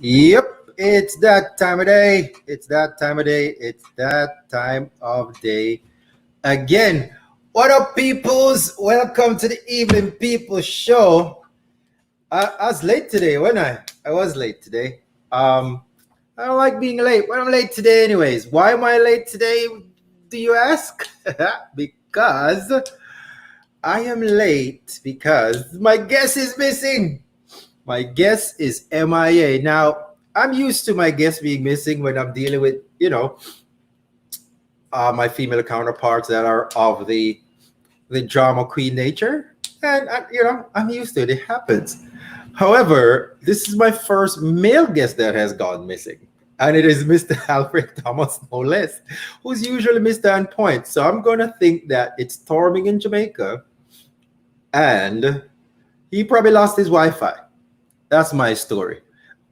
Yep, it's that time of day. It's that time of day. It's that time of day again. What up, peoples? Welcome to the Evening People Show. I was late today, wasn't I? I was late today. I don't like being late, but I'm late today anyways. Why am I late today, do you ask? Because I am late because my guest is missing. My guest is MIA. Now, I'm used to my guest being missing when I'm dealing with, my female counterparts that are of the drama queen nature. And, I'm used to it. It happens. However, this is my first male guest that has gone missing. And it is Mr. Alfred Thomas, no less, who's usually Mr. On Point. So I'm going to think that it's storming in Jamaica. And he probably lost his Wi-Fi. That's my story.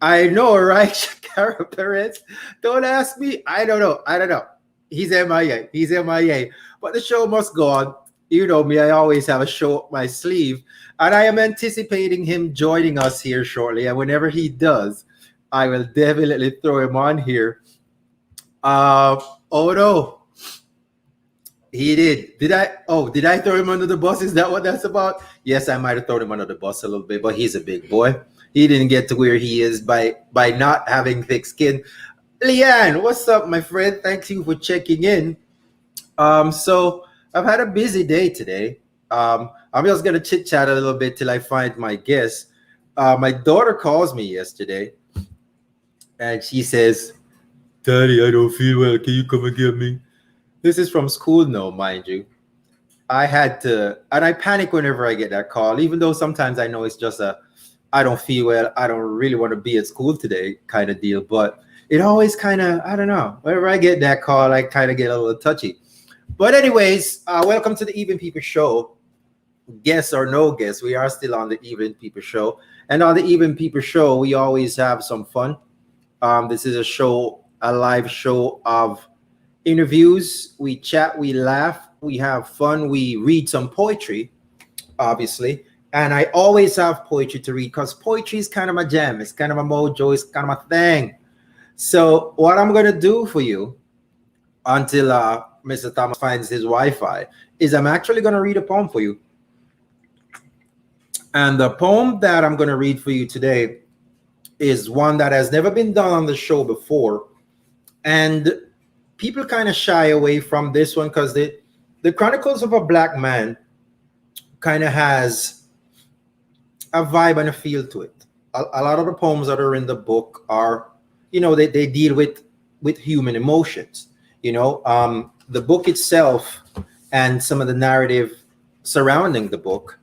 I know, right? Shakara Perez. Don't ask me. I don't know. He's MIA. He's MIA. But the show must go on. You know me, I always have a show up my sleeve. And I am anticipating him joining us here shortly. And whenever he does, I will definitely throw him on here. Oh no. He did. Did I throw him under the bus? Is that what that's about? Yes, I might have thrown him under the bus a little bit, but he's a big boy. He didn't get to where he is by not having thick skin. Leanne, what's up, my friend? Thank you for checking in. So I've had a busy day today. I'm just gonna chit chat a little bit till I find my guest. My daughter calls me yesterday, and she says, "Daddy, I don't feel well. Can you come and get me?" This is from school now, mind you. I had to, and I panic whenever I get that call, even though sometimes I know it's just I don't feel well, I don't really want to be at school today kind of deal. But it always kind of, I don't know, whenever I get that call, I kind of get a little touchy. But anyways, welcome to the Evening People Show. Guest or no guest, we are still on the Evening People Show. And on the Evening People Show, we always have some fun. This is a live show of interviews. We chat, we laugh, we have fun, we read some poetry, obviously. And I always have poetry to read because poetry is kind of my jam. It's kind of my mojo. It's kind of my thing. So what I'm going to do for you until Mr. Thomas finds his Wi-Fi is I'm actually going to read a poem for you. And the poem that I'm going to read for you today is one that has never been done on the show before. And people kind of shy away from this one because the Chronicles of a Black Man kind of has a vibe and a feel to it. A lot of the poems that are in the book are, they deal with human emotions. The book itself and some of the narrative surrounding the book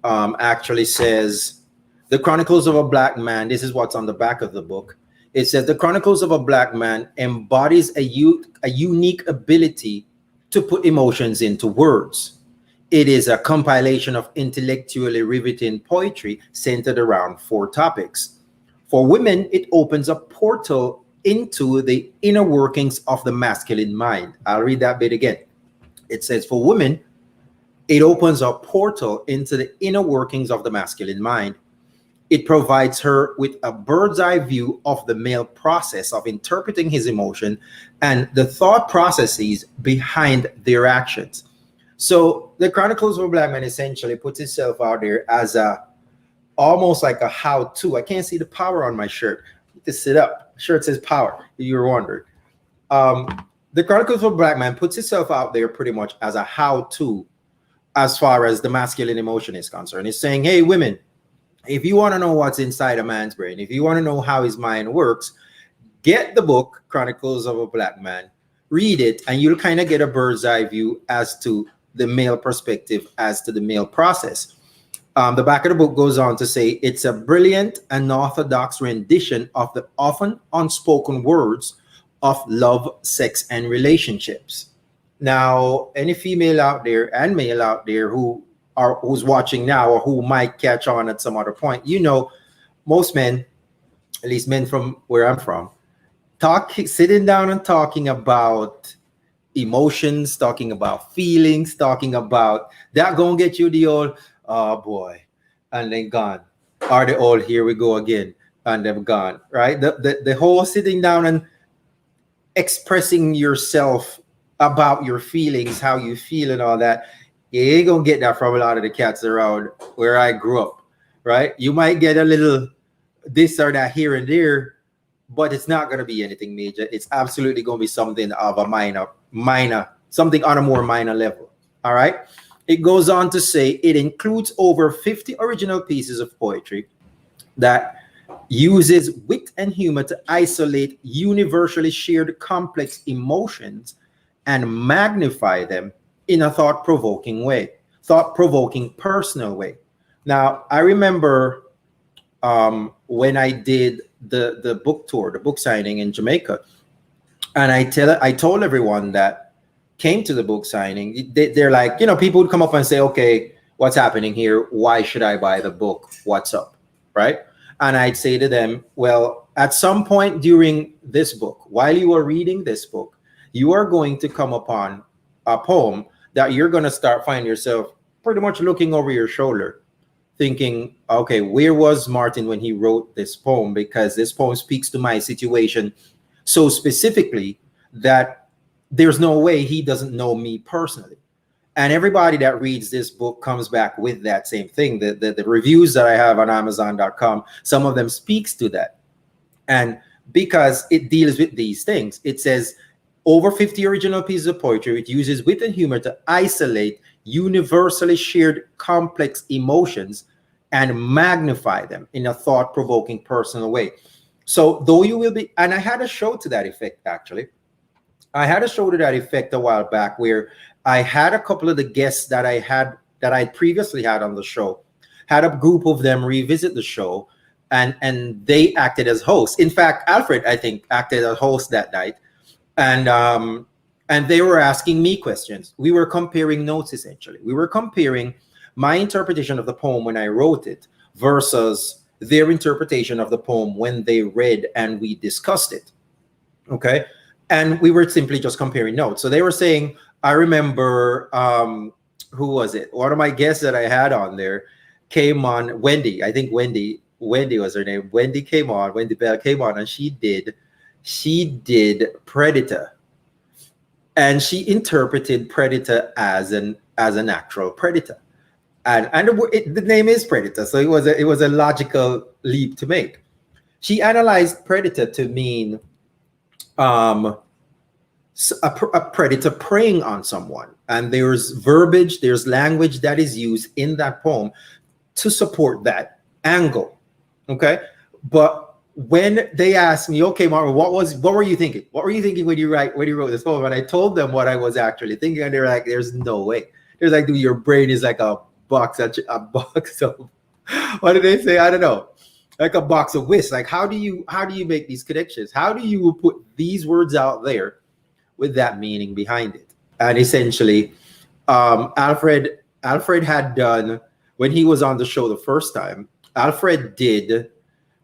actually says the Chronicles of a Black Man. This is what's on the back of the book. It says the Chronicles of a Black Man embodies a unique ability to put emotions into words. It is a compilation of intellectually riveting poetry centered around 4 topics. For women, it opens a portal into the inner workings of the masculine mind. I'll read that bit again. It says, for women, it opens a portal into the inner workings of the masculine mind. It provides her with a bird's eye view of the male process of interpreting his emotion and the thought processes behind their actions. So the Chronicles of a Black Man essentially puts itself out there as a almost like a how-to. I can't see the power on my shirt. To sit up. Shirt says power. If you were wondering. The Chronicles of a Black Man puts itself out there pretty much as a how-to as far as the masculine emotion is concerned. It's saying, hey, women, if you want to know what's inside a man's brain, if you want to know how his mind works, get the book Chronicles of a Black Man, read it, and you'll kind of get a bird's eye view as to the male perspective, as to the male process. The back of the book goes on to say it's a brilliant and orthodox rendition of the often unspoken words of love, sex, and relationships. Now, any female out there and male out there who's watching now or who might catch on at some other point, most men, at least men from where I'm from, sitting down and talking about emotions, talking about feelings, talking about that gonna get you the old, oh boy, and then gone. Or the old, here we go again, and they're gone, right? The whole sitting down and expressing yourself about your feelings, how you feel and all that, you ain't gonna get that from a lot of the cats around where I grew up, right? You might get a little this or that here and there, but it's not going to be anything major. It's absolutely going to be something of a minor, something on a more minor level. All right. It goes on to say it includes over 50 original pieces of poetry that uses wit and humor to isolate universally shared complex emotions and magnify them in a thought-provoking way, thought-provoking personal way. Now, I remember when I did the book tour, the book signing in Jamaica, and I told everyone that came to the book signing, they're like, people would come up and say, okay, what's happening here? Why should I buy the book? What's up? Right? And I'd say to them, well, at some point during this book, while you are reading this book, you are going to come upon a poem that you're going to start finding yourself pretty much looking over your shoulder, thinking, okay, where was Martin when he wrote this poem? Because this poem speaks to my situation so specifically that there's no way he doesn't know me personally. And everybody that reads this book comes back with that same thing. The reviews that I have on Amazon.com, some of them speaks to that. And because it deals with these things, it says over 50 original pieces of poetry. It uses wit and humor to isolate universally shared complex emotions and magnify them in a thought-provoking personal way. So though you will be, and I had a show to that effect, actually. I had a show to that effect a while back where I had a couple of the guests that I previously had on the show, had a group of them revisit the show, and they acted as hosts. In fact, Alfred, I think, acted as host that night. And they were asking me questions. We were comparing notes, essentially. We were comparing my interpretation of the poem when I wrote it versus their interpretation of the poem when they read and we discussed it. Okay. And we were simply just comparing notes. So they were saying, I remember, who was it? One of my guests that I had on there came on, Wendy. I think Wendy was her name. Wendy Bell came on, and she did Predator. And she interpreted Predator as an actual predator. And the name is Predator, so it was a logical leap to make. She analyzed Predator to mean a predator preying on someone, and there's verbiage, there's language that is used in that poem to support that angle. Okay, but when they asked me, okay, Marvin, what were you thinking? What were you thinking when you wrote this poem? And I told them what I was actually thinking, and they were like, "There's no way." There's like, dude, your brain is like a box of what did they say? I don't know, like a box of whist. Like, how do you make these connections? How do you put these words out there with that meaning behind it? And essentially, Alfred had done, when he was on the show the first time, Alfred did.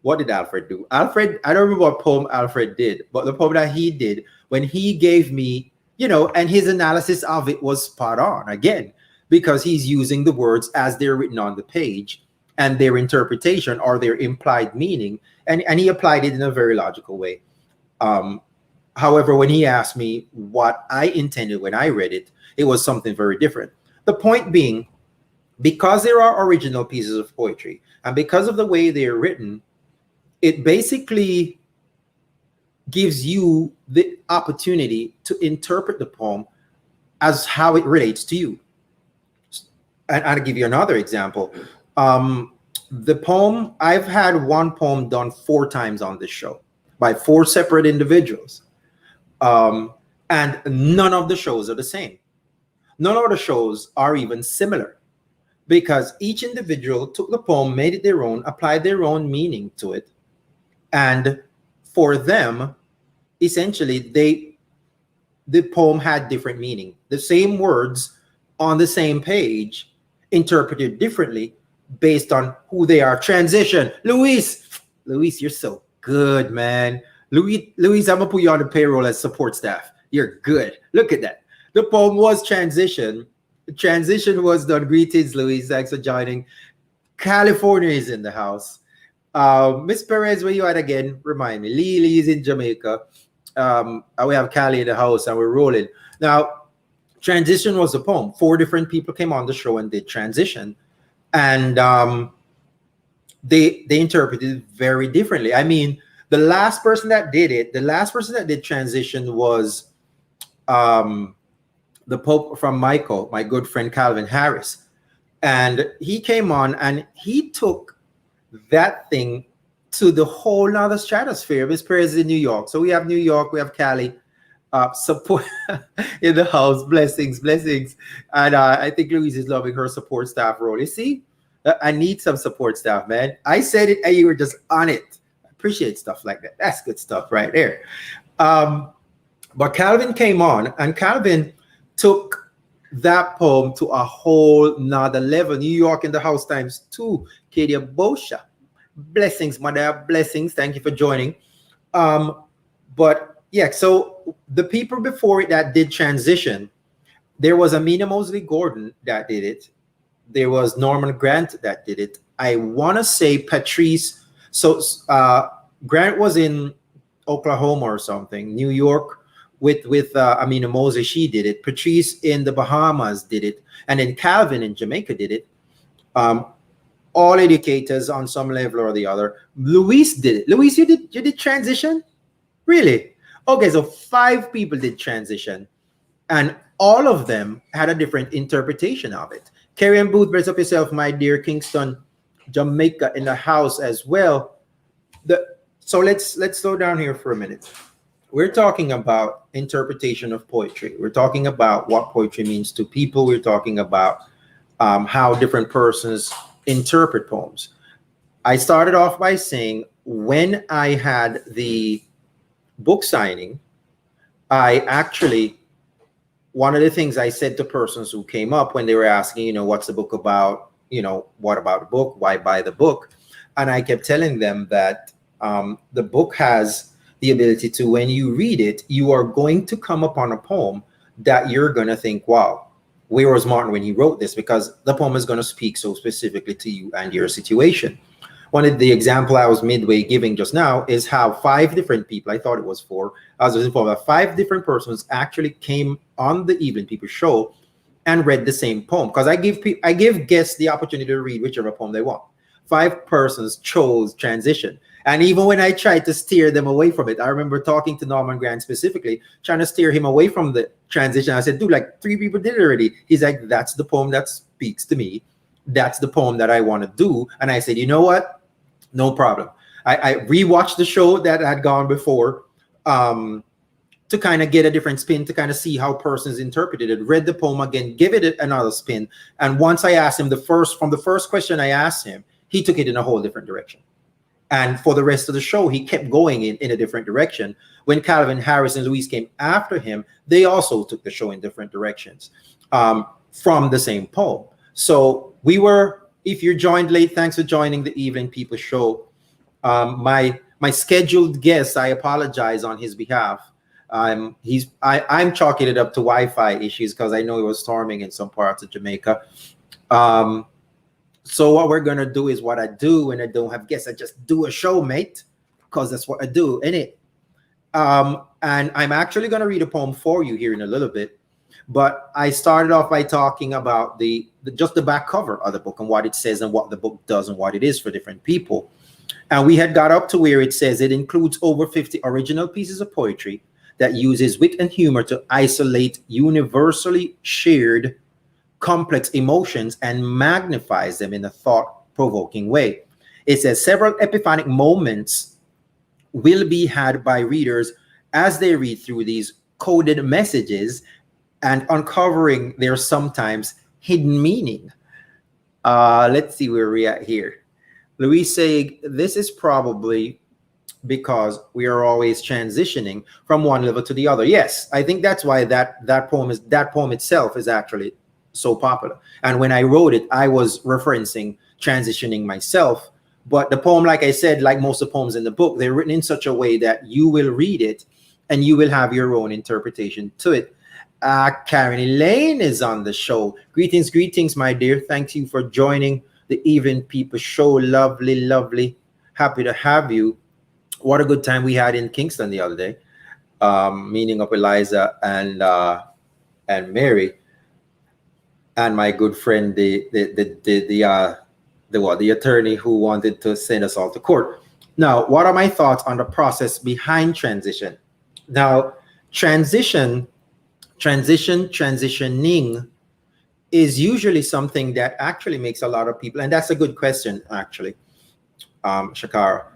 What did Alfred do? Alfred, I don't remember what poem Alfred did, but the poem that he did, when he gave me, and his analysis of it was spot on again, because he's using the words as they're written on the page and their interpretation or their implied meaning. And he applied it in a very logical way. However, when he asked me what I intended when I read it, it was something very different. The point being, because there are original pieces of poetry and because of the way they're written, it basically gives you the opportunity to interpret the poem as how it relates to you. And I'll give you another example. The poem, I've had one poem done 4 times on this show by 4 separate individuals. And none of the shows are the same. None of the shows are even similar because each individual took the poem, made it their own, applied their own meaning to it. And for them, essentially, the poem had different meaning. The same words on the same page, interpreted differently based on who they are. Transition. Luis, you're so good, man. Luis, I'm gonna put you on the payroll as support staff. You're good. Look at that. The poem was Transition. The transition was done. Greetings, Luis. Thanks for joining. California is in the house. Miss Perez, where you at again? Remind me. Lee is in Jamaica. We have Cali in the house and we're rolling. Now, Transition was the poem. 4 different people came on the show and did Transition. And they interpreted it very differently. I mean, the last person that did Transition was the Pope from Michael, my good friend Calvin Harris. And he came on and he took that thing to the whole nother stratosphere. Miss Perez is in New York. So we have New York, we have Cali, support in the house. Blessings. And I think Louise is loving her support staff role. You see, I need some support staff, man. I said it and you were just on it. I appreciate stuff like that. That's good stuff right there. But Calvin came on and Calvin took that poem to a whole nother level. New York in the house ×2. Kadia Bosha. Blessings, mother. Blessings. Thank you for joining. But yeah, so the people before it that did Transition, there was Amina Mosley Gordon that did it. There was Norman Grant that did it. I want to say Patrice. So Grant was in Oklahoma or something. New York with Amina Mosley, she did it. Patrice in the Bahamas did it. And then Calvin in Jamaica did it. All educators on some level or the other. Luis did it. Luis, you did Transition? Really? Okay, so 5 people did Transition. And all of them had a different interpretation of it. Carrie and Booth, brace up yourself, my dear. Kingston, Jamaica in the house as well. So let's slow down here for a minute. We're talking about interpretation of poetry. We're talking about what poetry means to people. We're talking about how different persons interpret poems. I started off by saying when I had the book signing, one of the things I said to persons who came up when they were asking, what's the book about? What about the book? Why buy the book? And I kept telling them that the book has the ability to, when you read it, you are going to come upon a poem that you're going to think, wow, where was Martin when he wrote this? Because the poem is going to speak so specifically to you and your situation. One of the example I was midway giving just now is how 5 different people, I thought it was 4, I was informed that 5 different persons actually came on the Evening People show and read the same poem. Because I give guests the opportunity to read whichever poem they want. 5 persons chose Transition. And even when I tried to steer them away from it, I remember talking to Norman Grant specifically, trying to steer him away from the Transition. I said, dude, like 3 people did it already. He's like, that's the poem that speaks to me. That's the poem that I want to do. And I said, you know what? No problem. I rewatched the show that had gone before to kind of get a different spin, to kind of see how persons interpreted it, read the poem again, give it another spin. And once I asked him from the first question I asked him, he took it in a whole different direction. And for the rest of the show, he kept going in a different direction. When Calvin Harris and Luis came after him, they also took the show in different directions from the same poem. So if you're joined late, thanks for joining the Evening People show. My scheduled guest, I apologize on his behalf. I'm chalking it up to Wi-Fi issues because I know it was storming in some parts of Jamaica. So what we're going to do is what I do when I don't have guests. I just do a show, mate, because that's what I do, innit? And I'm actually going to read a poem for you here in a little bit. But I started off by talking about just the back cover of the book and what it says and what the book does and what it is for different people. And we had got up to where it says it includes over 50 original pieces of poetry that uses wit and humor to isolate universally shared complex emotions and magnifies them in a thought-provoking way. It says several epiphanic moments will be had by readers as they read through these coded messages and uncovering their sometimes hidden meaning. Let's see where we're at here. Louise saying this is probably because we are always transitioning from one level to the other. Yes, I think that's why that poem itself is actually so popular. And when I wrote it, I was referencing transitioning myself. But the poem, like I said, like most of the poems in the book, they're written in such a way that you will read it and you will have your own interpretation to it. Karen Elaine is on the show. Greetings, my dear. Thank you for joining the Even People show. Lovely. Happy to have you. What a good time we had in Kingston the other day, meeting up Eliza and Mary, and my good friend the attorney who wanted to send us all to court. Now, what are my thoughts on the process behind transition? Now, transitioning is usually something that actually makes a lot of people, and that's a good question actually, Shakara.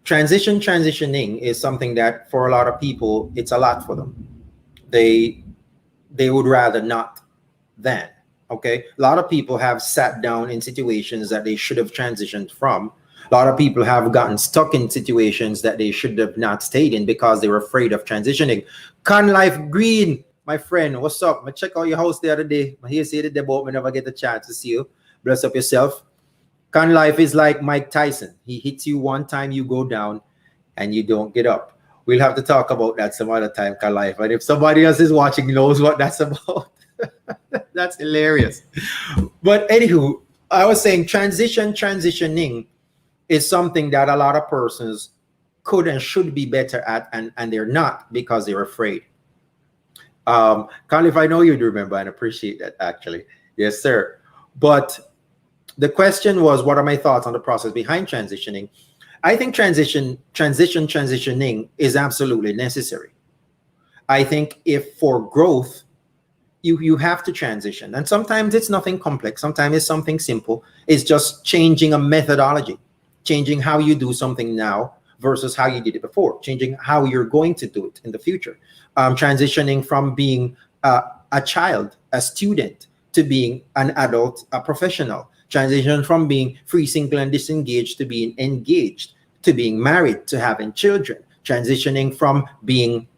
Transitioning is something that for a lot of people, it's a lot for them. They would rather not than, okay? A lot of people have sat down in situations that they should have transitioned from. A lot of people have gotten stuck in situations that they should have not stayed in because they were afraid of transitioning. Con Life Green, my friend, what's up? I check out your house the other day. I hear say the boat, I never get a chance to see you. Bless up yourself. Con Life is like Mike Tyson. He hits you one time, you go down, and you don't get up. We'll have to talk about that some other time, Con Life. And if somebody else is watching knows what that's about, that's hilarious. But anywho, I was saying transitioning is something that a lot of persons could and should be better at, and they're not because they're afraid. Con Life, I know you'd remember and appreciate that actually. Yes, sir. But the question was, what are my thoughts on the process behind transitioning? I think transitioning is absolutely necessary. I think if for growth, you have to transition. And sometimes it's nothing complex. Sometimes it's something simple. It's just changing a methodology, changing how you do something now versus how you did it before, changing how you're going to do it in the future. Transitioning from being a child, a student, to being an adult, a professional. Transition from being free, single, and disengaged to being engaged, to being married, to having children. Transitioning from being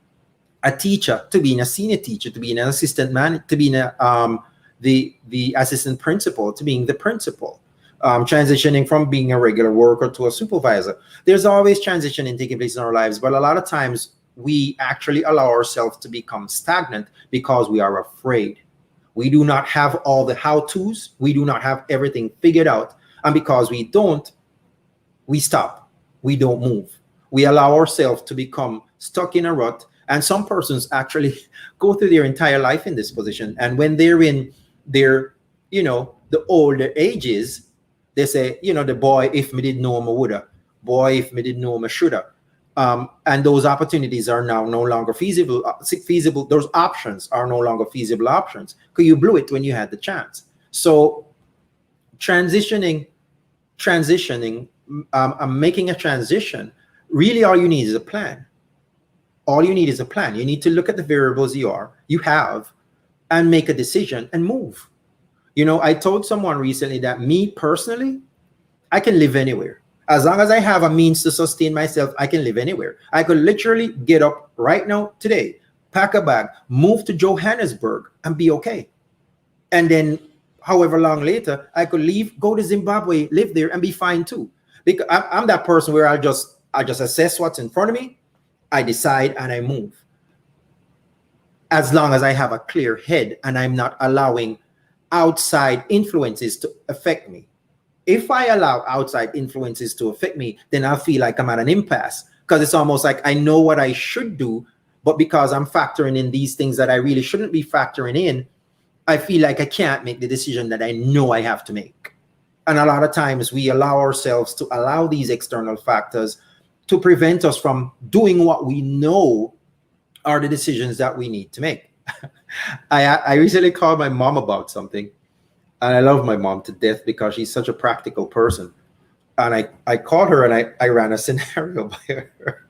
a teacher to being a senior teacher, to being an assistant man, to being the assistant principal, to being the principal. Transitioning from being a regular worker to a supervisor. There's always transitioning taking place in our lives, but a lot of times we actually allow ourselves to become stagnant because we are afraid. We do not have all the how-tos. We do not have everything figured out. And because we don't, we stop. We don't move. We allow ourselves to become stuck in a rut. And some persons actually go through their entire life in this position. And when they're in their, the older ages, they say, the boy, if me didn't know, I woulda. Boy, if me didn't know, I shoulda. And those opportunities are now no longer feasible. Those options are no longer feasible options because you blew it when you had the chance. So transitioning, making a transition, really all you need is a plan. All you need is a plan. You need to look at the variables you have and make a decision and move. I told someone recently that me personally, I can live anywhere. As long as I have a means to sustain myself, I can live anywhere. I could literally get up right now, today, pack a bag, move to Johannesburg and be okay. And then however long later, I could leave, go to Zimbabwe, live there and be fine too. Because I'm that person where I just assess what's in front of me, I decide and I move. As long as I have a clear head and I'm not allowing outside influences to affect me. If I allow outside influences to affect me, then I feel like I'm at an impasse because it's almost like I know what I should do, but because I'm factoring in these things that I really shouldn't be factoring in, I feel like I can't make the decision that I know I have to make. And a lot of times we allow ourselves to allow these external factors to prevent us from doing what we know are the decisions that we need to make. I recently called my mom about something, and I love my mom to death because she's such a practical person. And I called her and I ran a scenario by her.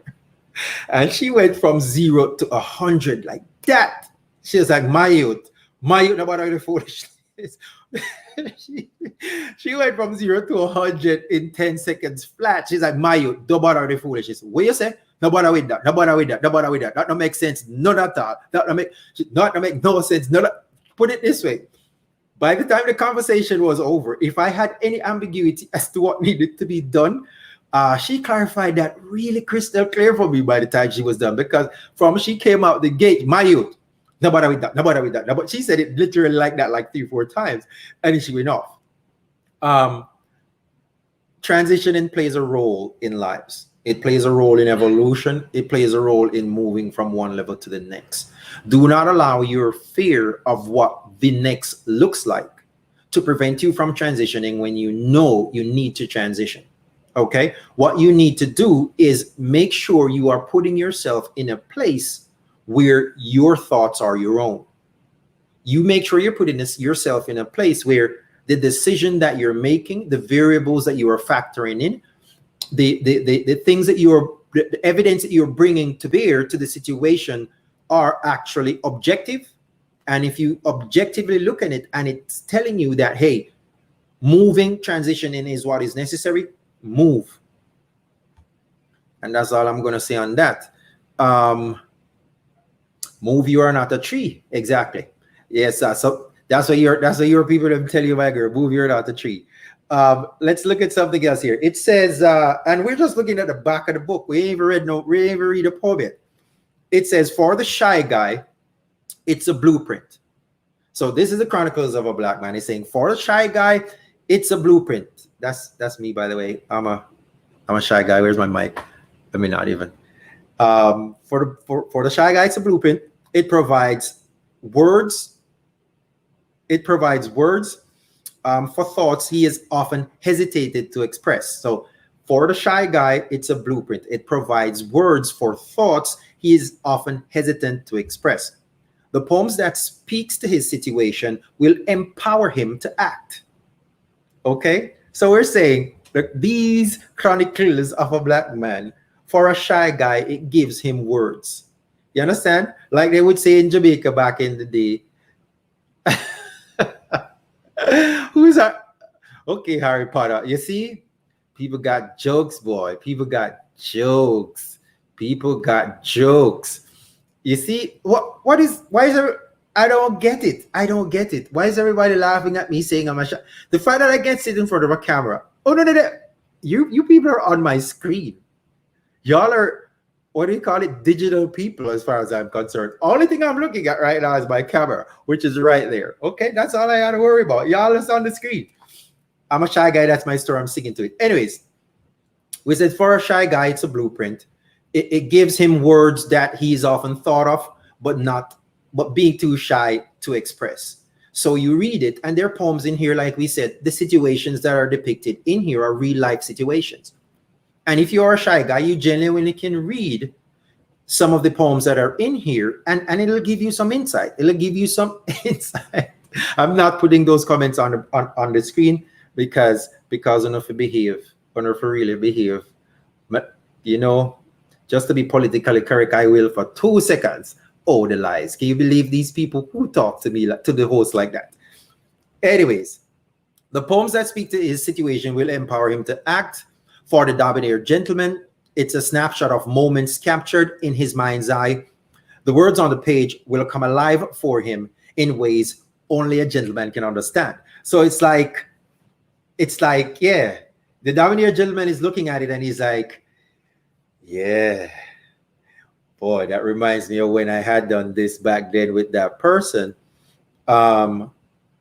And she went from 0 to 100 like that. She was like, my youth, no matter the foolishness. she, she went from 0 to 100 in 10 seconds flat. She's like, my youth, don't bother the foolishness. What you say? No bother with that. No bother with that. No bother with that. That don't make sense. None at all. That don't make no sense. Put it this way. By the time the conversation was over, if I had any ambiguity as to what needed to be done, she clarified that really crystal clear for me by the time she was done. Because from she came out the gate, my youth, no bother with that. No bother with that. No, but she said it literally like that, like 3-4 times, and then she went off. Transitioning plays a role in lives. It plays a role in evolution. It plays a role in moving from one level to the next. Do not allow your fear of what the next looks like to prevent you from transitioning when you know you need to transition. Okay? What you need to do is make sure you are putting yourself in a place where your thoughts are your own. You make sure you're putting yourself in a place where the decision that you're making, the variables that you are factoring in, the things that the evidence that you're bringing to bear to the situation are actually objective. And if you objectively look at it and it's telling you that, hey, moving, transitioning is what is necessary, move. And that's all I'm going to say on that. Move, you are not a tree. Exactly. Yes. So that's what your people them tell you, my girl. Move, you're not a tree. Let's look at something else here. It says, and we're just looking at the back of the book. We ain't even read a poem yet. It says, for the shy guy, it's a blueprint. So this is the Chronicles of a Black Man. It's saying, for the shy guy, it's a blueprint. That's me, by the way. I'm a shy guy. Where's my mic? I mean, not even. For the shy guy, it's a blueprint. It provides words. It provides words for thoughts he is often hesitated to express. So for the shy guy, it's a blueprint. It provides words for thoughts he is often hesitant to express. The poems that speaks to his situation will empower him to act. Okay? So we're saying that these Chronicles of a Black Man, for a shy guy, it gives him words. You understand? Like they would say in Jamaica back in the day. Who's that? Okay, Harry Potter. You see? People got jokes, boy. People got jokes. People got jokes. You see? Why is there? I don't get it. I don't get it. Why is everybody laughing at me saying I'm a shy? The fact that I can't sit in front of a camera. Oh, no. You people are on my screen. Y'all are, what do you call it? Digital people, as far as I'm concerned. Only thing I'm looking at right now is my camera, which is right there. Okay, that's all I got to worry about. Y'all is on the screen. I'm a shy guy. That's my story. I'm sticking to it. Anyways, we said for a shy guy, it's a blueprint. It gives him words that he's often thought of, but being too shy to express. So you read it, and there are poems in here, like we said, the situations that are depicted in here are real life situations. And if you are a shy guy, you genuinely can read some of the poems that are in here, and it'll give you some insight. It'll give you some insight. I'm not putting those comments on the screen because enough to behave, enough to really behave. But, you know, just to be politically correct, I will for 2 seconds. Oh, the lies. Can you believe these people who talk to me, to the host like that? Anyways, the poems that speak to his situation will empower him to act. For the debonair gentleman, it's a snapshot of moments captured in his mind's eye. The words on the page will come alive for him in ways only a gentleman can understand. So it's like, yeah, the debonair gentleman is looking at it and he's like, yeah, boy, that reminds me of when I had done this back then with that person.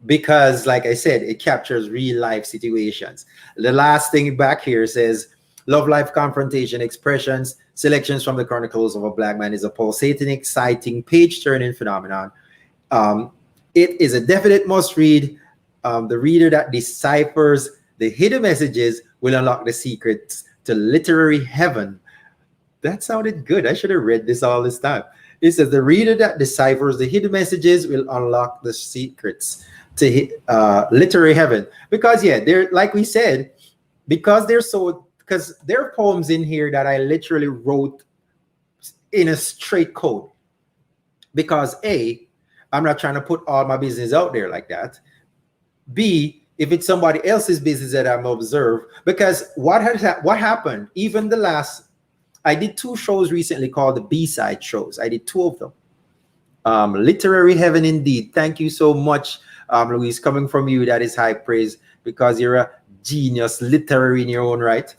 Because, like I said, it captures real life situations. The last thing back here says, love life confrontation expressions Selections from the Chronicles of a Black Man is a pulsating, exciting, page-turning phenomenon. It is a definite must-read. The reader that deciphers the hidden messages will unlock the secrets to literary heaven. That sounded good. I should have read this all this time. It says the reader that deciphers the hidden messages will unlock the secrets to literary heaven. Because yeah, they're like we said, because there are poems in here that I literally wrote in a straight code. Because A, I'm not trying to put all my business out there like that. B, if it's somebody else's business that I'm observed, because what happened, even I did 2 shows recently called the B-side shows. I did 2 of them. Literary heaven indeed. Thank you so much, Louise. Coming from you, that is high praise, because you're a genius literary in your own right.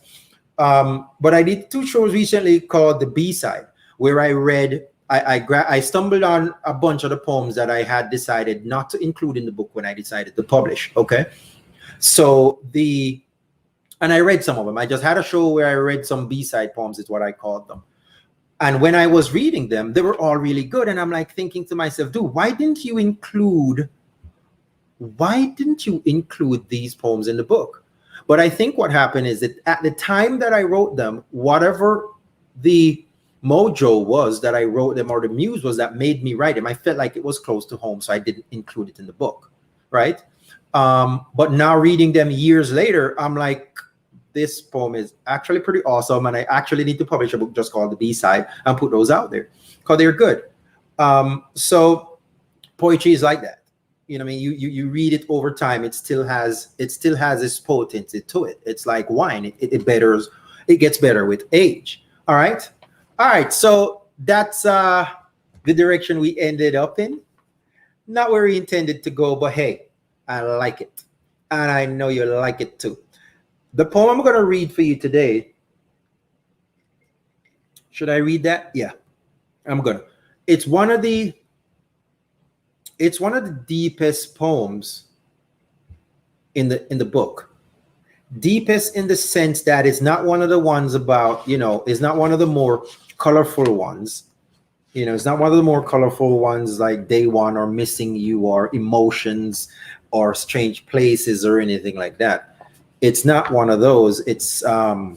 But I did 2 shows recently called the B-side, where I read, I stumbled on a bunch of the poems that I had decided not to include in the book when I decided to publish. Okay. So and I read some of them. I just had a show where I read some B-side poems, is what I called them. And when I was reading them, they were all really good. And I'm like thinking to myself, dude, why didn't you include these poems in the book? But I think what happened is that at the time that I wrote them, whatever the mojo was that I wrote them, or the muse was that made me write them, I felt like it was close to home, so I didn't include it in the book, right? But now reading them years later, I'm like, this poem is actually pretty awesome, and I actually need to publish a book just called The B-Side and put those out there because they're good. So poetry is like that. You know what I mean? You read it over time, it still has its potency to it. It's like wine. It gets better with age. All right. So that's the direction we ended up in. Not where we intended to go, but hey, I like it. And I know you like it too. The poem I'm going to read for you today. Should I read that? Yeah, I'm going to. It's one of the deepest poems in the book. Deepest in the sense that it's not one of the ones about, it's not one of the more colorful ones. It's not one of the more colorful ones like Day One or Missing You or Emotions or Strange Places or anything like that. It's not one of those. It's a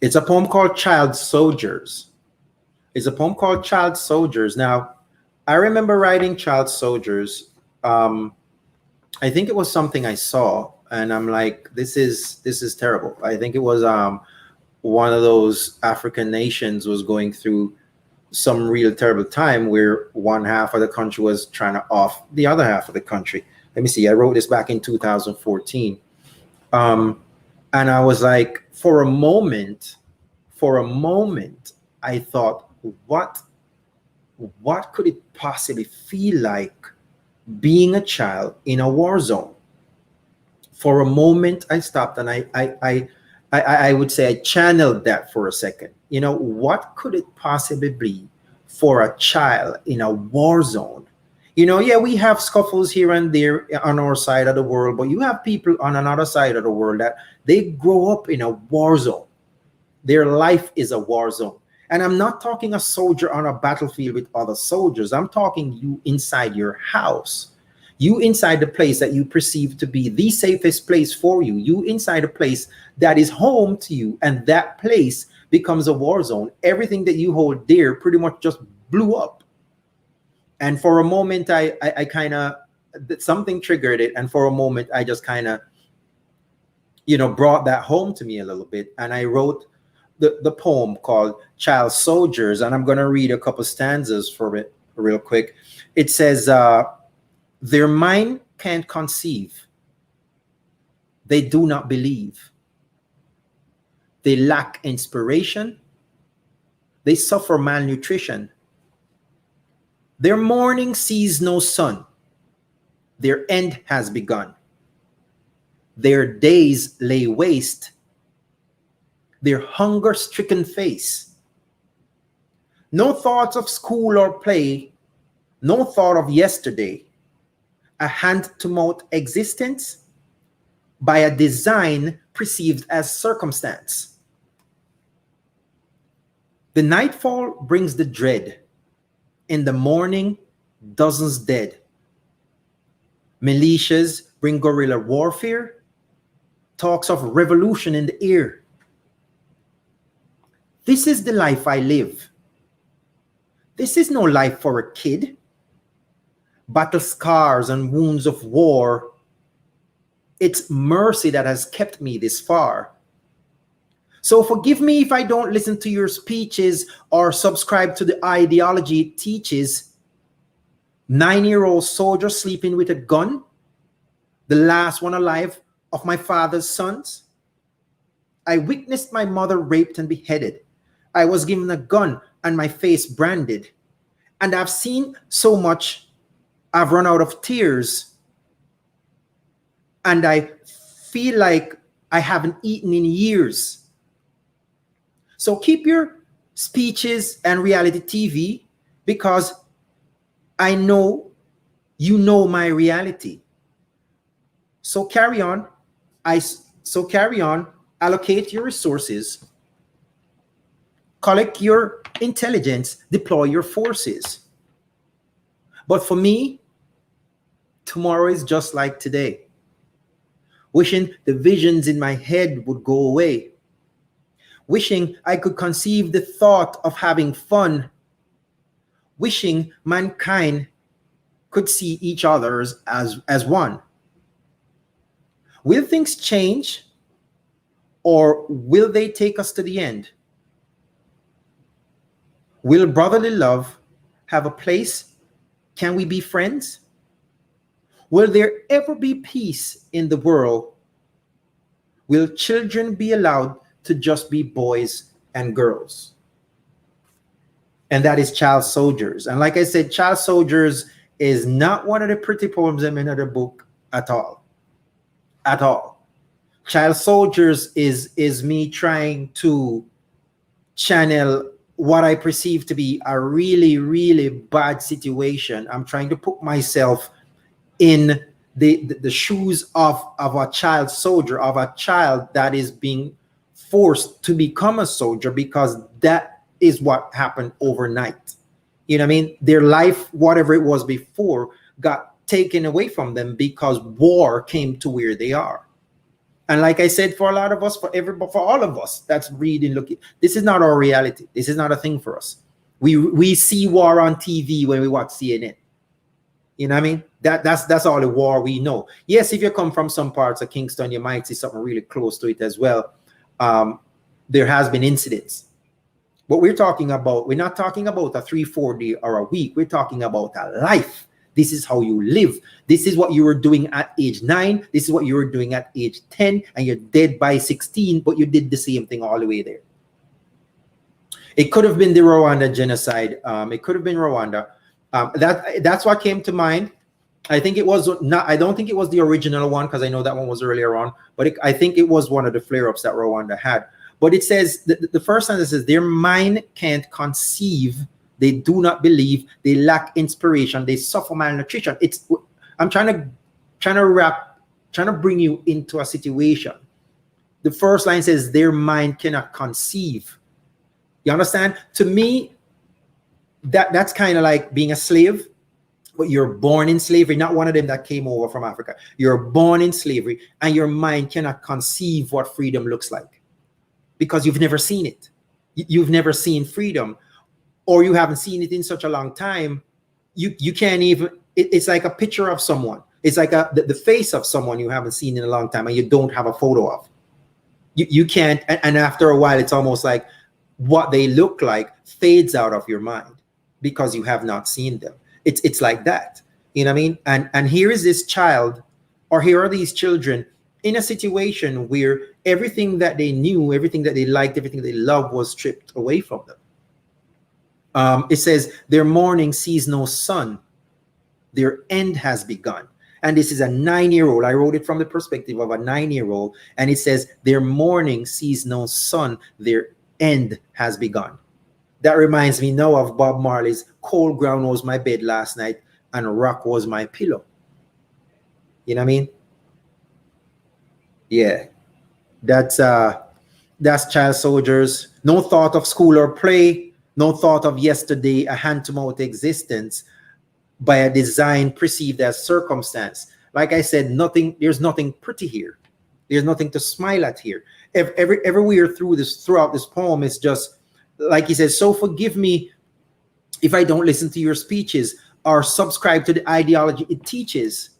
poem called Child Soldiers. It's a poem called Child Soldiers. Now, I remember writing Child Soldiers. I think it was something I saw, and I'm like, this is terrible. I think it was one of those African nations was going through some real terrible time where one half of the country was trying to off the other half of the country. Let me see. I wrote this back in 2014. And I was like, for a moment, I thought, what could it possibly feel like being a child in a war zone? For a moment, I stopped and I would say I channeled that for a second. What could it possibly be for a child in a war zone? Yeah, we have scuffles here and there on our side of the world, but you have people on another side of the world that they grow up in a war zone. Their life is a war zone. And I'm not talking a soldier on a battlefield with other soldiers. I'm talking you inside your house. You inside the place that you perceive to be the safest place for you. You inside a place that is home to you, and that place becomes a war zone. Everything that you hold dear pretty much just blew up. And for a moment, I kind of, something triggered it. And for a moment, I just kind of, brought that home to me a little bit. And I wrote the poem called Child Soldiers. And I'm going to read a couple stanzas for it real quick. It says, their mind can't conceive. They do not believe. They lack inspiration. They suffer malnutrition. Their morning sees no sun. Their end has begun. Their days lay waste. Their hunger-stricken face. No thoughts of school or play. No thought of yesterday. A hand-to-mouth existence by a design perceived as circumstance. The nightfall brings the dread. In the morning, dozens dead. Militias bring guerrilla warfare. Talks of revolution in the air. This is the life I live. This is no life for a kid. Battle scars and wounds of war. It's mercy that has kept me this far. So forgive me if I don't listen to your speeches or subscribe to the ideology it teaches. 9-year-old soldier sleeping with a gun, the last one alive of my father's sons. I witnessed my mother raped and beheaded. I was given a gun and my face branded. And I've seen so much, I've run out of tears. And I feel like I haven't eaten in years. So keep your speeches and reality TV, because I know you know my reality. So carry on. Allocate your resources. Collect your intelligence. Deploy your forces. But for me, tomorrow is just like today. Wishing the visions in my head would go away. Wishing I could conceive the thought of having fun. Wishing mankind could see each other as one. Will things change, or will they take us to the end? Will brotherly love have a place? Can we be friends? Will there ever be peace in the world? Will children be allowed to just be boys and girls? And that is Child Soldiers. And like I said, Child Soldiers is not one of the pretty poems in another book at all. At all. Child Soldiers is me trying to channel what I perceive to be a really, really bad situation. I'm trying to put myself in the shoes of a child soldier, of a child that is being forced to become a soldier, because that is what happened overnight. You know what I mean? Their life, whatever it was before, got taken away from them because war came to where they are. And like I said, for a lot of us, for all of us that's reading, looking, this is not our reality. This is not a thing for us. We see war on TV when we watch CNN. You know what I mean? That's all the war we know. Yes, if you come from some parts of Kingston, you might see something really close to it as well. There has been incidents. But we're not talking about a 3-4 day or a week. We're talking about a life. This is how you live. This is what you were doing at age 9. This is what you were doing at age 10, and you're dead by 16, but you did the same thing all the way there. It could have been the Rwanda genocide. It could have been Rwanda. That's what came to mind. I think it was not. I don't think it was the original one, because I know that one was earlier on. But I think it was one of the flare-ups that Rwanda had. But it says the first sentence says their mind can't conceive. They do not believe. They lack inspiration. They suffer malnutrition. I'm trying to bring you into a situation. The first line says their mind cannot conceive. You understand? To me, that's kind of like being a slave, but you're born in slavery, not one of them that came over from Africa. You're born in slavery, and your mind cannot conceive what freedom looks like, because you've never seen it. You've never seen freedom, or you haven't seen it in such a long time. You can't even, it's like a picture of someone. It's like the face of someone you haven't seen in a long time and you don't have a photo of. You can't, and after a while, it's almost like what they look like fades out of your mind because you have not seen them. It's like that. You know what I mean? And here is this child, or here are these children in a situation where everything that they knew, everything that they liked, everything they loved was stripped away from them. It says, their morning sees no sun. Their end has begun. And this is a 9-year-old. I wrote it from the perspective of a 9-year-old. And it says, their morning sees no sun. Their end has begun. That reminds me now of Bob Marley's cold ground was my bed last night and rock was my pillow. You know what I mean? Yeah. That's Child Soldiers. No thought of school or play, no thought of yesterday, a hand-to-mouth existence by a design perceived as circumstance. Like I said, there's nothing pretty here. There's nothing to smile at here. Everywhere throughout this poem is just, like he says, so forgive me if I don't listen to your speeches or subscribe to the ideology it teaches.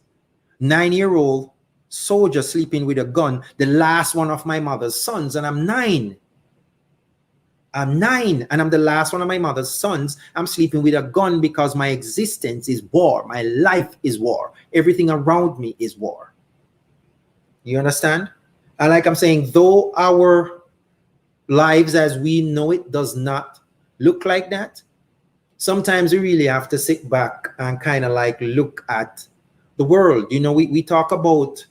9-year-old soldier sleeping with a gun, the last one of my mother's sons, and I'm 9. I'm 9 and I'm the last one of my mother's sons. I'm sleeping with a gun because my existence is war. My life is war. Everything around me is war. You understand? And like I'm saying, though our lives as we know it does not look like that, sometimes we really have to sit back and kind of like look at the world. You know, we talk about,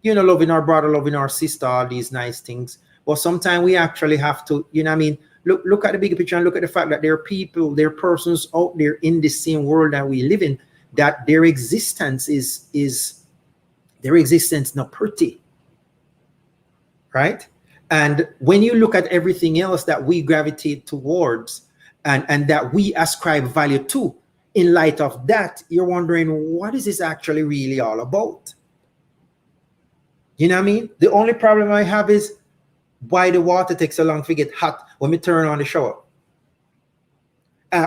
you know, loving our brother, loving our sister, all these nice things. But sometimes we actually have to, you know what I mean, look at the bigger picture and look at the fact that there are people, there are persons out there in the same world that we live in, that their existence is their existence not pretty. Right? And when you look at everything else that we gravitate towards and that we ascribe value to, in light of that, you're wondering, what is this actually really all about? You know what I mean? The only problem I have is why the water takes so long to get hot when we turn on the shower.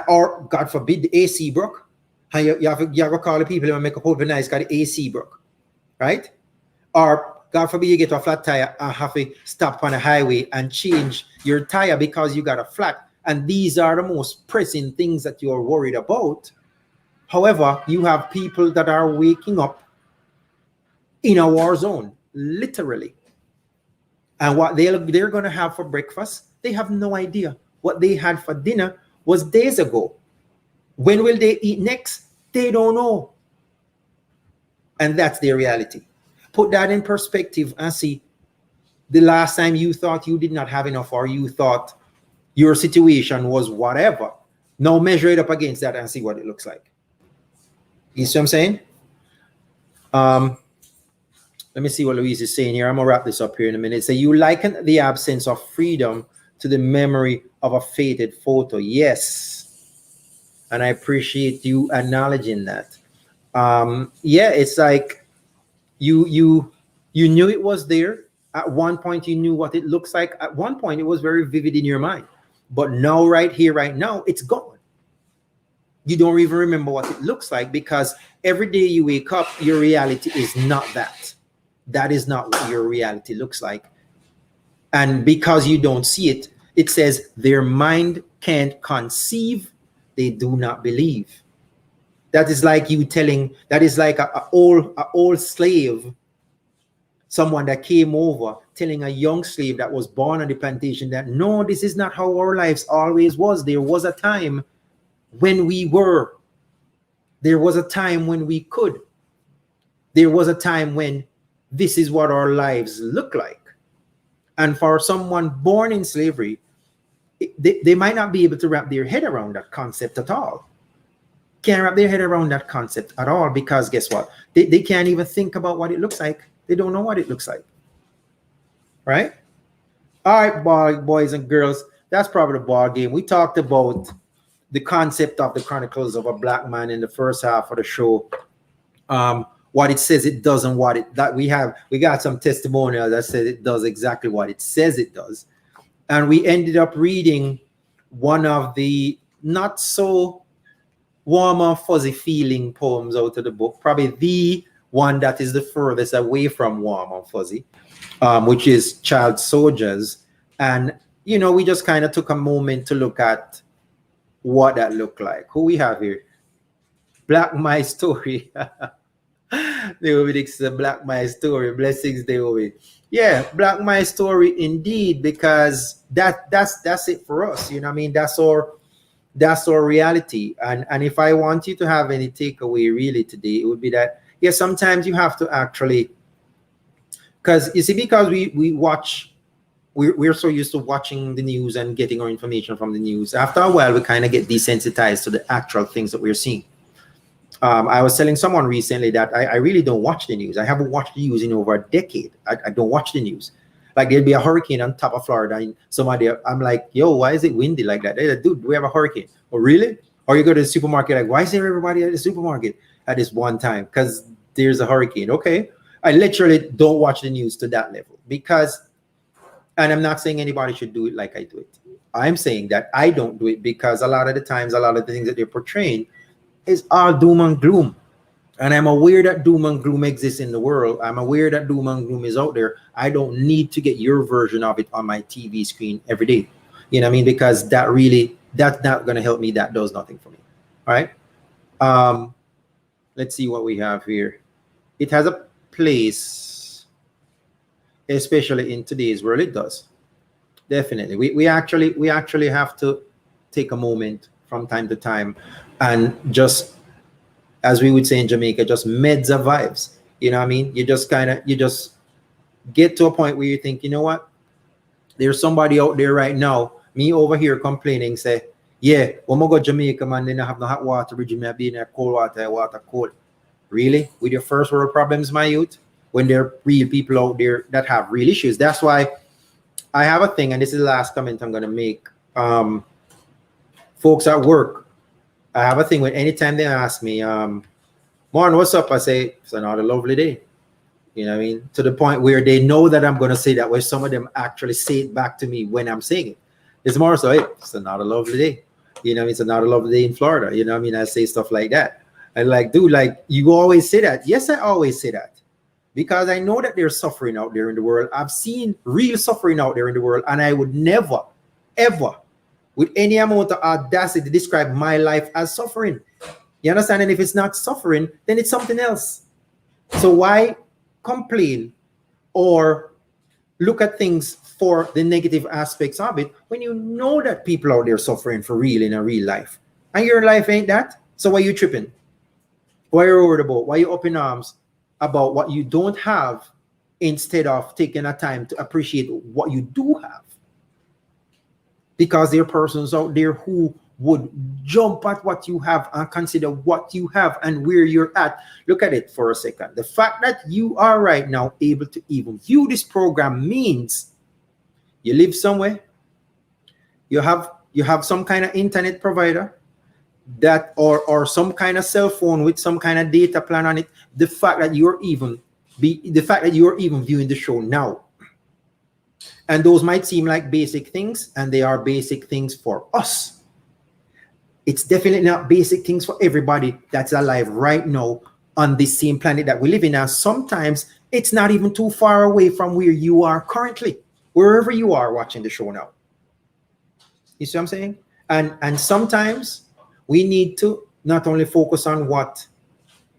Or, God forbid, the AC broke. And you have to call the people and make a whole nice because the AC broke. Right? Or, God forbid, you get a flat tire and have to stop on a highway and change your tire because you got a flat. And these are the most pressing things that you're worried about. However, you have people that are waking up in a war zone, literally. And what they're going to have for breakfast, they have no idea. What they had for dinner was days ago. When will they eat next? They don't know. And that's their reality. Put that in perspective and see the last time you thought you did not have enough, or you thought your situation was whatever. Now measure it up against that and see what it looks like. You see what I'm saying? Let me see what Louise is saying here. I'm going to wrap this up here in a minute. So you liken the absence of freedom to the memory of a faded photo. Yes. And I appreciate you acknowledging that. Yeah, it's like you knew it was there. At one point, you knew what it looks like. At one point, it was very vivid in your mind. But now, right here, right now, it's gone. You don't even remember what it looks like because every day you wake up, your reality is not that. That is not what your reality looks like. And because you don't see it, it says their mind can't conceive, they do not believe. That is like you telling, that is like a old slave, someone that came over, telling a young slave that was born on the plantation that, no, this is not how our lives always was. There was a time when we were. There was a time when we could. There was a time when this is what our lives look like. And for someone born in slavery, they might not be able to wrap their head around that concept at all. Can't wrap their head around that concept at all because guess what? They can't even think about what it looks like. They don't know what it looks like. Right? All right, boys and girls, that's probably the ball game. We talked about the concept of the Chronicles of a Black Man in the first half of the show. What it says it does and what it that we got some testimonial that says it does exactly what it says it does. And we ended up reading one of the not so warm and fuzzy feeling poems out of the book, probably the one that is the furthest away from warm and fuzzy, which is Child Soldiers. And you know, we just kind of took a moment to look at what that looked like. Who we have here? Black My Story. The Black My Story. Blessings, David. Yeah, Black My Story indeed, because that's it for us. You know what I mean? That's our reality. And if I want you to have any takeaway really today, it would be that, yeah, sometimes you have to actually, because you see, because we watch, we're so used to watching the news and getting our information from the news. After a while, we kind of get desensitized to the actual things that we're seeing. I was telling someone recently that I really don't watch the news. I haven't watched the news in over a decade. I don't watch the news. Like there'd be a hurricane on top of Florida, and somebody, I'm like, yo, why is it windy like that? They're like, dude, we have a hurricane. Oh, really? Or you go to the supermarket, like, why is there everybody at the supermarket at this one time? Because there's a hurricane. Okay. I literally don't watch the news to that level because, and I'm not saying anybody should do it like I do it. I'm saying that I don't do it because a lot of the times, a lot of the things that they're portraying is all doom and gloom. And I'm aware that doom and gloom exists in the world. I'm aware that doom and gloom is out there. I don't need to get your version of it on my TV screen every day. You know what I mean? Because that's not going to help me. That does nothing for me. All right. Let's see what we have here. It has a place, especially in today's world. It does. Definitely. We actually have to take a moment from time to time and just, as we would say in Jamaica, just meds the vibes. You know what I mean? You just get to a point where you think, you know what? There's somebody out there right now, me over here complaining, say, yeah, when I go to Jamaica, man, then I have no hot water, bridge me, I be in a cold water cold. Really? With your first world problems, my youth? When there are real people out there that have real issues. That's why I have a thing, and this is the last comment I'm going to make. Folks at work, I have a thing when anytime they ask me, Morning, what's up? I say, it's another lovely day. You know what I mean? To the point where they know that I'm going to say that, where some of them actually say it back to me when I'm saying it. It's more so, hey, it's another lovely day. You know what I mean? It's another lovely day in Florida. You know what I mean? I say stuff like that. And like, dude, like, you always say that. Yes, I always say that. Because I know that there's suffering out there in the world. I've seen real suffering out there in the world. And I would never, ever, with any amount of audacity, describe my life as suffering. You understand? And if it's not suffering, then it's something else. So why complain or look at things for the negative aspects of it when you know that people out there suffering for real in a real life? And your life ain't that. So why are you tripping? Why are you worried about? Why are you up in arms about what you don't have instead of taking a time to appreciate what you do have? Because there are persons out there who would jump at what you have and consider what you have and where you're at. Look at it for a second. The fact that you are right now able to even view this program means you live somewhere, you have some kind of internet provider that or some kind of cell phone with some kind of data plan on it. The fact that you're even viewing the show now. And those might seem like basic things, and they are basic things for us. It's definitely not basic things for everybody that's alive right now on this same planet that we live in. And sometimes it's not even too far away from where you are currently, wherever you are watching the show now. You see what I'm saying? And sometimes we need to not only focus on what,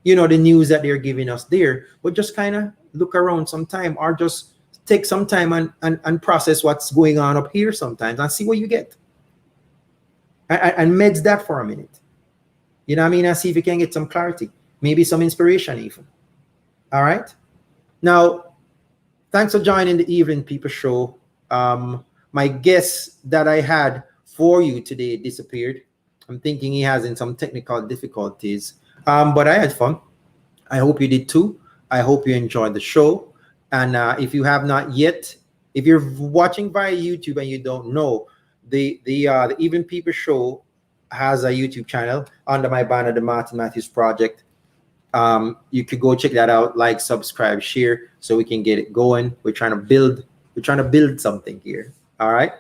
the news that they're giving us there, but just kind of look around sometime, or just take some time and process what's going on up here sometimes and see what you get. And meds that for a minute. You know what I mean? And see if you can get some clarity, maybe some inspiration even. All right? Now, thanks for joining the Evening People Show. My guest that I had for you today disappeared. I'm thinking he has in some technical difficulties. But I had fun. I hope you did too. I hope you enjoyed the show. And if you have not yet, if you're watching via YouTube and you don't know, the Even People Show has a YouTube channel under my banner, the Martin Matthews Project. You could go check that out, like, subscribe, share, so we can get it going. We're trying to build something here. All right.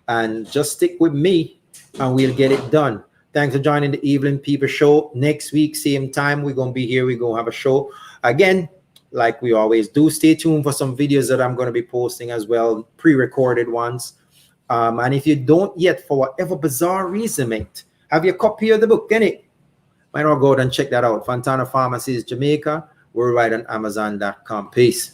And just stick with me and we'll get it done. Thanks for joining the Evening People Show. Next week, same time, we're going to be here. We're going to have a show again, like we always do. Stay tuned for some videos that I'm going to be posting as well, pre-recorded ones. And if you don't yet, for whatever bizarre reason, mate, have your copy of the book, can it? Might not go out and check that out. Fontana Pharmacies, Jamaica. Worldwide on Amazon.com. Peace.